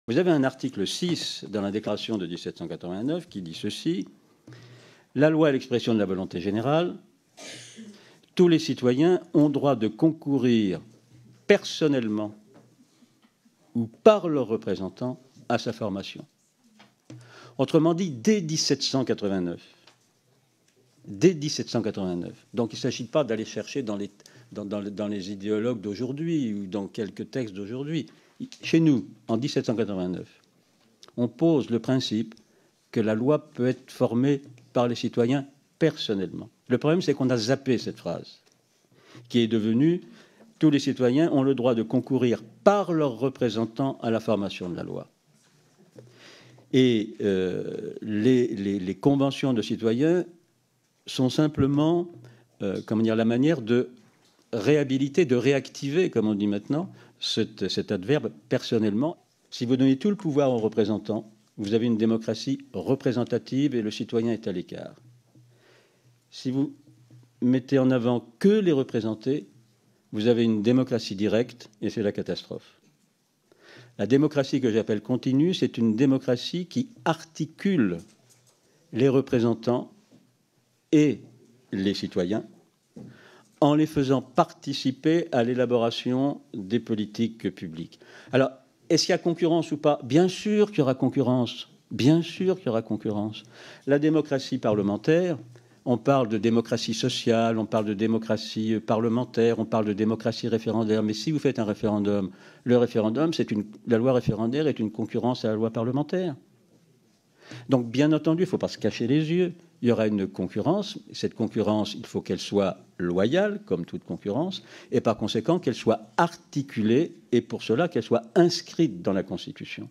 Vous avez un article 6 dans la Déclaration de 1789 qui dit ceci: la loi est l'expression de la volonté générale. Tous les citoyens ont droit de concourir personnellement ou par leurs représentants à sa formation. Autrement dit, dès 1789. Dès 1789. Donc il ne s'agit pas d'aller chercher dans les idéologues d'aujourd'hui ou dans quelques textes d'aujourd'hui. Chez nous, en 1789, on pose le principe que la loi peut être formée par les citoyens personnellement. Le problème, c'est qu'on a zappé cette phrase, qui est devenue « tous les citoyens ont le droit de concourir par leurs représentants à la formation de la loi ». Et les conventions de citoyens sont simplement la manière de réhabiliter, de réactiver, comme on dit maintenant, cet adverbe personnellement. Si vous donnez tout le pouvoir aux représentants, vous avez une démocratie représentative et le citoyen est à l'écart. Si vous mettez en avant que les représentés, vous avez une démocratie directe et c'est la catastrophe. La démocratie que j'appelle continue, c'est une démocratie qui articule les représentants et les citoyens en les faisant participer à l'élaboration des politiques publiques. Alors, est-ce qu'il y a concurrence ou pas? Bien sûr qu'il y aura concurrence. Bien sûr qu'il y aura concurrence. La démocratie parlementaire, on parle de démocratie sociale, on parle de démocratie parlementaire, on parle de démocratie référendaire. Mais si vous faites un référendum, le référendum, la loi référendaire est une concurrence à la loi parlementaire. Donc, bien entendu, il ne faut pas se cacher les yeux. Il y aura une concurrence. Cette concurrence, il faut qu'elle soit loyale, comme toute concurrence, et par conséquent qu'elle soit articulée, et pour cela qu'elle soit inscrite dans la Constitution.